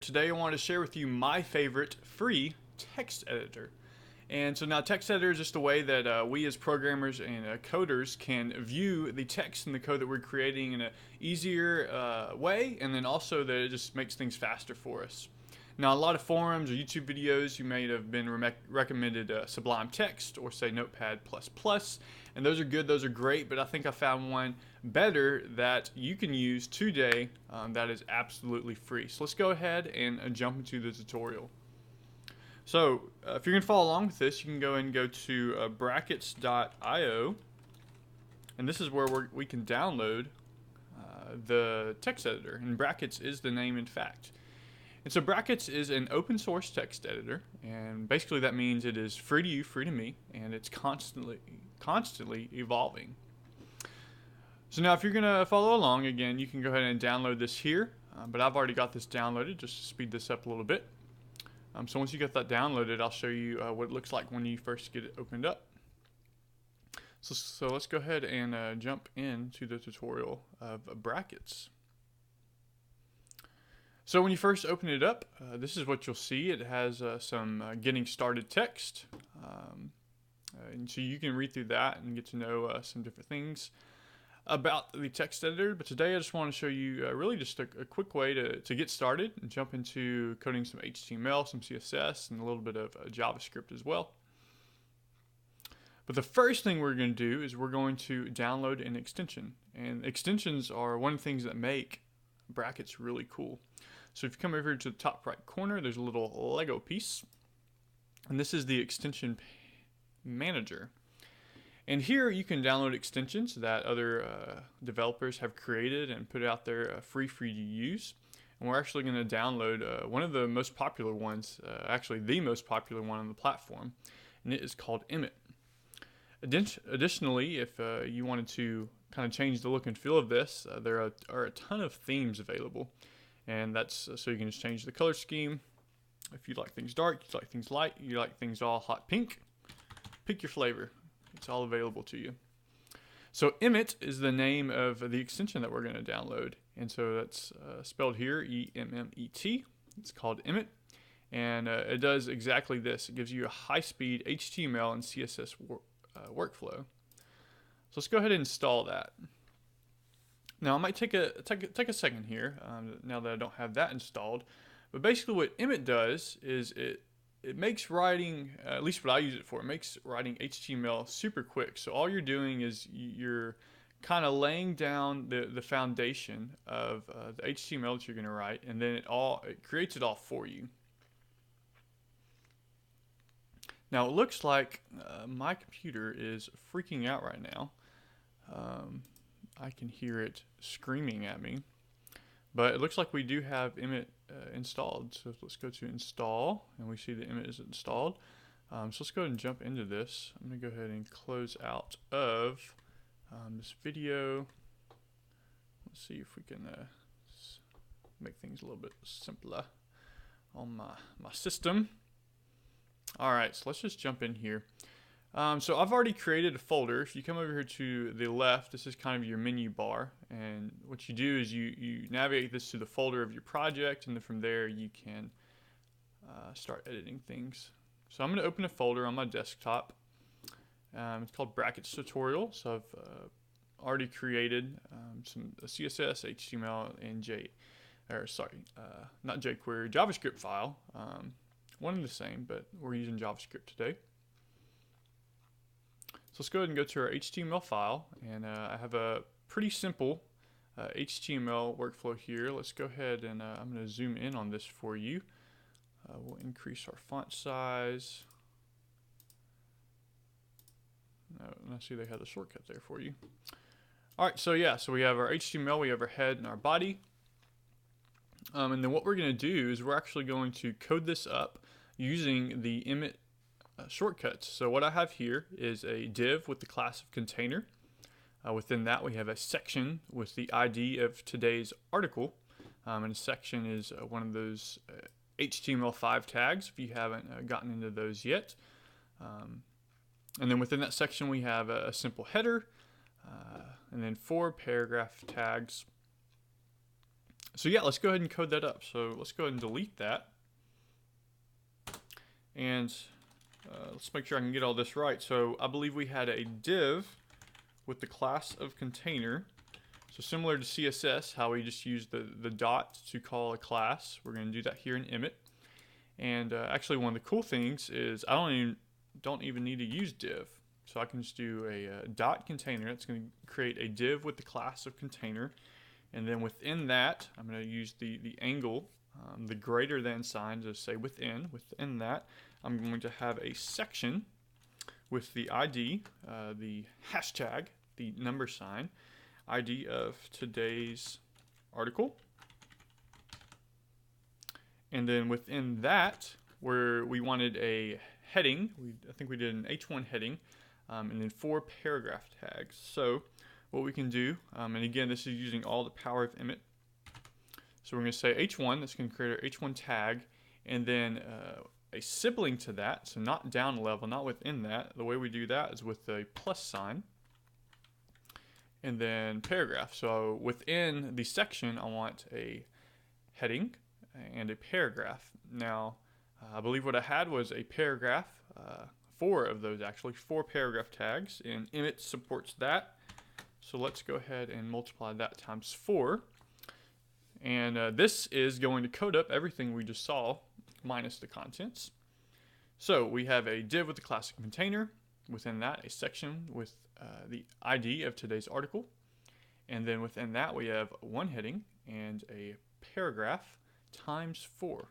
Today I want to share with you my favorite free text editor. And so now text editor is just a way that we as programmers and coders can view the text and the code that we're creating in an easier way, and then also that it just makes things faster for us. Now, a lot of forums or YouTube videos, you may have been recommended Sublime Text or say Notepad++, and those are good, those are great, but I think I found one better that you can use today that is absolutely free. So let's go ahead and jump into the tutorial. So if you're going to follow along with this, you can go and go to brackets.io, and this is where we can download the text editor, and Brackets is the name in fact. And so Brackets is an open source text editor, and basically that means it is free to you, free to me, and it's constantly evolving. So now if you're going to follow along, again, you can go ahead and download this here, but I've already got this downloaded just to speed this up a little bit. So once you get that downloaded, I'll show you what it looks like when you first get it opened up. So let's go ahead and jump into the tutorial of Brackets. So when you first open it up, this is what you'll see. It has some getting started text. And so you can read through that and get to know some different things about the text editor. But today I just want to show you really just a quick way to get started and jump into coding some HTML, some CSS, and a little bit of JavaScript as well. But the first thing we're going to do is we're going to download an extension. And extensions are one of the things that make Brackets really cool. So if you come over to the top right corner, there's a little Lego piece. And this is the extension manager. And here you can download extensions that other developers have created and put out there free to use. And we're actually going to download one of the most popular ones, actually the most popular one on the platform, and it is called Emmet. Additionally, if you wanted to kind of change the look and feel of this, there are a ton of themes available. And that's so you can just change the color scheme. If you like things dark, you like things light, you like things all hot pink, pick your flavor. It's all available to you. So Emmet is the name of the extension that we're going to download. And so that's spelled here, E-M-M-E-T. It's called Emmet. And it does exactly this. It gives you a high-speed HTML and CSS workflow. So let's go ahead and install that. Now I might take a second here now that I don't have that installed, but basically what Emmet does is it makes writing, at least what I use it for, it makes writing HTML super quick. So all you're doing is you're kind of laying down the foundation of the HTML that you're going to write, and then it creates it all for you. Now it looks like my computer is freaking out right now. I can hear it screaming at me, but it looks like we do have Emmet installed. So let's go to install, and we see the Emmet is installed. So let's go ahead and jump into this. I'm going to go ahead and close out of this video. Let's see if we can make things a little bit simpler on my system. All right, so let's just jump in here. So I've already created a folder. If you come over here to the left, this is kind of your menu bar, and what you do is you navigate this to the folder of your project, and then from there you can start editing things. So I'm going to open a folder on my desktop. It's called Brackets Tutorial. So I've already created some CSS, HTML, and not jQuery, JavaScript file. One and the same, but we're using JavaScript today. So let's go ahead and go to our HTML file, and I have a pretty simple HTML workflow here. Let's go ahead and I'm going to zoom in on this for you. We'll increase our font size. And I see they have the shortcut there for you. All right, so yeah, so we have our HTML, we have our head and our body. And then what we're going to do is we're actually going to code this up using the Emmet shortcuts. So what I have here is a div with the class of container. Within that we have a section with the ID of today's article, and a section is one of those HTML5 tags if you haven't gotten into those yet. And then within that section we have a simple header, and then 4 paragraph tags So yeah, let's go ahead and code that up. So let's go ahead and delete that. And let's make sure I can get all this right. So I believe we had a div with the class of container. So similar to CSS, how we just use the dot to call a class, we're going to do that here in Emmet. And actually, one of the cool things is I don't even need to use div. So I can just do a dot container. It's going to create a div with the class of container. And then within that, I'm going to use the angle, the greater than sign to say within. Within that, I'm going to have a section with the ID, the hashtag, the number sign, ID of today's article. And then within that, where we wanted a heading, I think we did an H1 heading, and then 4 paragraph tags. So what we can do, and again, this is using all the power of Emmet. So we're going to say H1, that's going to create our H1 tag, and then a sibling to that, so not down level, not within that. The way we do that is with a plus sign, and then paragraph. So within the section, I want a heading and a paragraph. Now, I believe what I had was a paragraph, 4 of those actually, 4 paragraph tags, and Emmet supports that. So let's go ahead and multiply that times 4. And this is going to code up everything we just saw, minus the contents. So we have a div with the class of container. Within that, a section with the ID of today's article. And then within that, we have one heading and a paragraph times 4.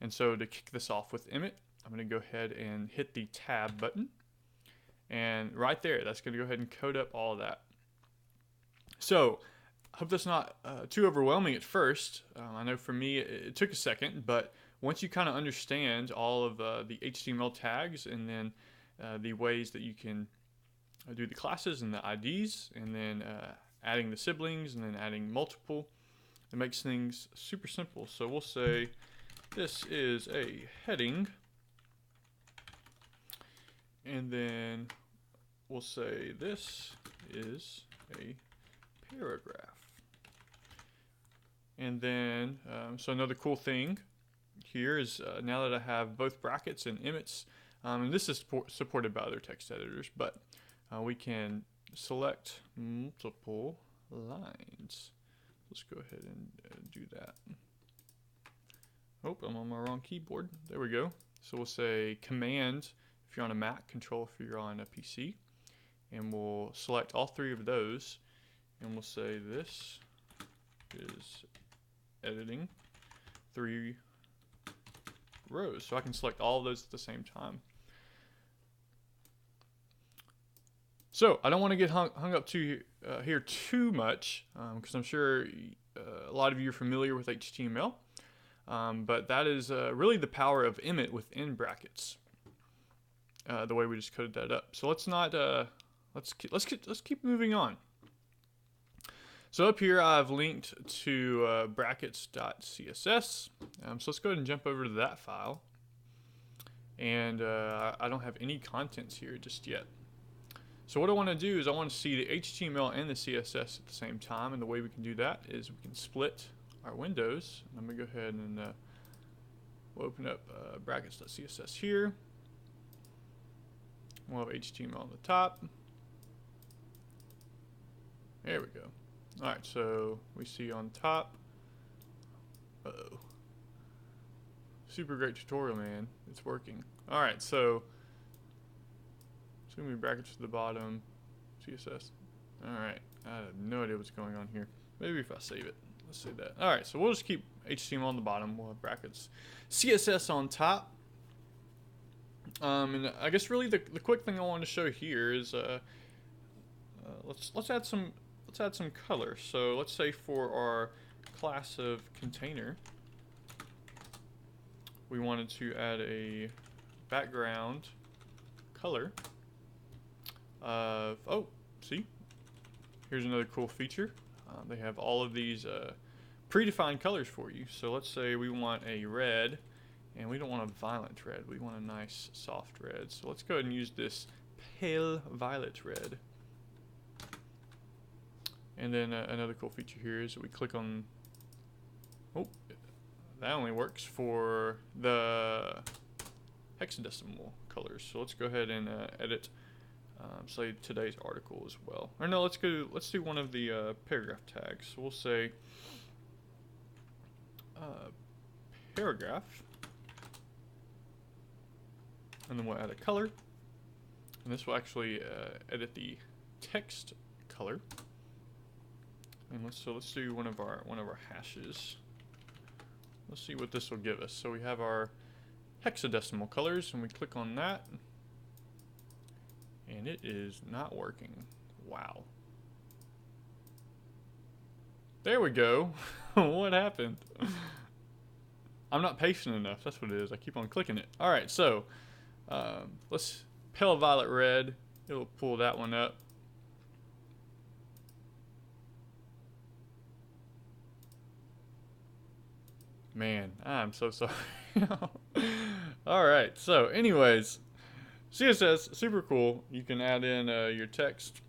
And so to kick this off with Emmet, I'm going to go ahead and hit the tab button. And right there, that's going to go ahead and code up all of that. So I hope that's not too overwhelming at first. I know for me it took a second, but once you kind of understand all of the HTML tags and then the ways that you can do the classes and the IDs, and then adding the siblings and then adding multiple, it makes things super simple. So we'll say this is a heading, and then we'll say this is a paragraph. And then, so another cool thing here is now that I have both brackets and Emmets, and this is supported by other text editors, but we can select multiple lines. Let's go ahead and do that. Oh, I'm on my wrong keyboard. There we go. So we'll say Command if you're on a Mac, Control if you're on a PC, and we'll select all 3 of those, and we'll say this is editing 3 rows. So I can select all of those at the same time. So I don't want to get hung up to here too much, because I'm sure a lot of you are familiar with HTML, but that is really the power of Emmet within brackets. The way we just coded that up. So let's not let's keep moving on. So up here I've linked to brackets.css. So let's go ahead and jump over to that file. And I don't have any contents here just yet. So what I want to do is I want to see the HTML and the CSS at the same time, and the way we can do that is we can split our windows. I'm going to go ahead and we'll open up brackets.css here. We'll have HTML on the top. There we go. Alright, so we see on top. Uh-oh. Super great tutorial, man. It's working. Alright, so many brackets to the bottom, CSS. Alright, I have no idea what's going on here. Maybe if I save it. Let's save that. Alright, so we'll just keep HTML on the bottom. We'll have brackets. CSS on top. And I guess really the quick thing I want to show here is let's add some color. So let's say for our class of container, we wanted to add a background color of, oh, see, here's another cool feature. They have all of these predefined colors for you. So let's say we want a red, and we don't want a violent red, we want a nice soft red. So let's go ahead and use this pale violet red. And then another cool feature here is we click on that only works for the hexadecimal colors. So let's go ahead and edit, say today's article as well. Or no, let's do one of the paragraph tags. So we'll say paragraph, and then we'll add a color, and this will actually edit the text color. And let's do one of our hashes. Let's see what this will give us. So we have our hexadecimal colors, and we click on that, and it is not working. Wow. There we go. What happened? I'm not patient enough. That's what it is. I keep on clicking it. All right, so let's pale violet red. It'll pull that one up. Man, I'm so sorry. All right, so anyways, CSS, super cool. You can add in your text,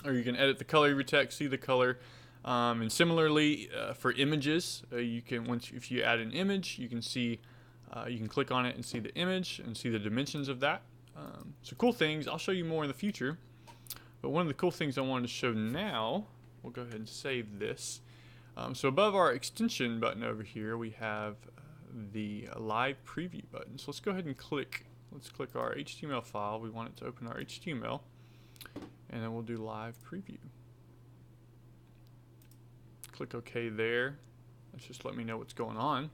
or you can edit the color of your text, see the color. And similarly, for images, you can, if you add an image, you can see, you can click on it and see the image and see the dimensions of that. So cool things. I'll show you more in the future. But one of the cool things I wanted to show now, we'll go ahead and save this. So above our extension button over here, we have the live preview button. So let's go ahead and click. Let's click our HTML file. We want it to open our HTML, and then we'll do live preview. Click OK there. Let's just let me know what's going on.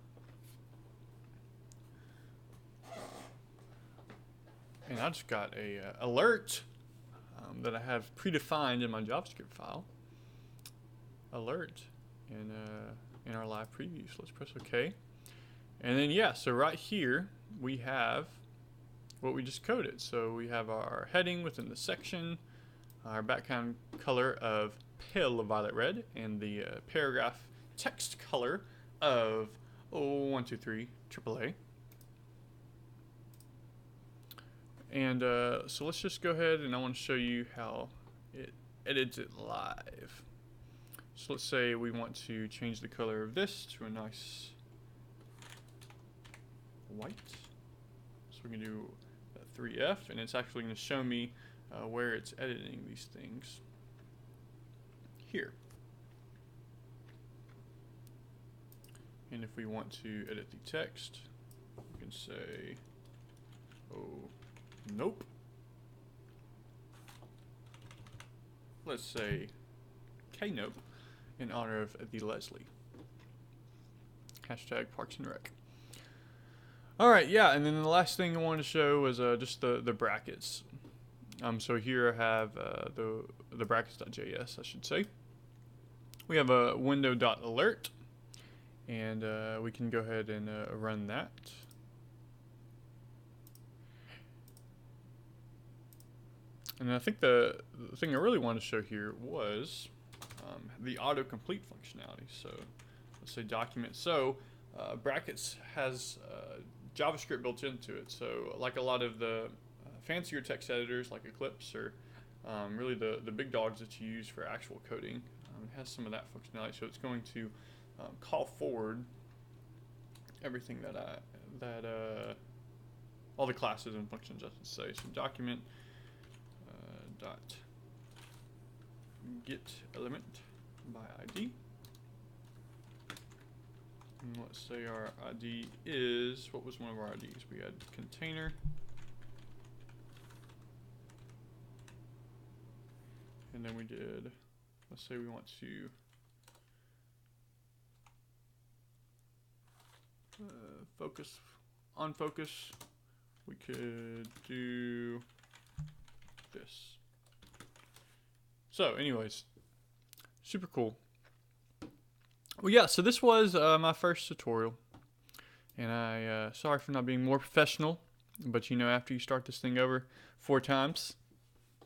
And I just got a alert that I have predefined in my JavaScript file. Alert in our live preview. So let's press OK. And then yeah, so right here we have what we just coded. So we have our heading within the section, our background color of pale violet red, and the paragraph text color of 123 AAA. And so let's just go ahead, and I want to show you how it edits it live. So let's say we want to change the color of this to a nice white. So we can do 3F, and it's actually going to show me where it's editing these things. Here. And if we want to edit the text, we can say, oh, nope. Let's say K-nope in honor of the Leslie. Hashtag Parks and Rec. Alright, yeah, and then the last thing I wanted to show was just the brackets. So here I have the brackets.js, I should say. We have a window.alert, and we can go ahead and run that. And I think the thing I really wanted to show here was the autocomplete functionality. So let's say document. So brackets has JavaScript built into it. So like a lot of the fancier text editors like Eclipse, or really the big dogs that you use for actual coding, it has some of that functionality. So it's going to call forward everything that all the classes and functions, I should say. So document dot get element by ID. And let's say our ID is, what was one of our IDs? We had container. And then we did, let's say we want to focus, on focus, we could do this. So anyways, super cool. Well, yeah, so this was my first tutorial, and I sorry for not being more professional, but you know, after you start this thing over 4 times,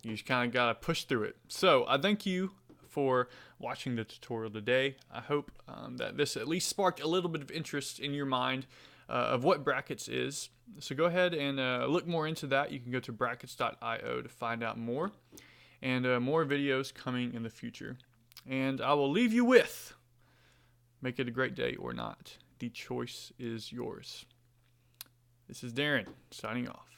you just kind of gotta push through it. So I thank you for watching the tutorial today. I hope that this at least sparked a little bit of interest in your mind of what brackets is. So go ahead and look more into that. You can go to brackets.io to find out more, and more videos coming in the future. And I will leave you with make it a great day or not. The choice is yours. This is Darren, signing off.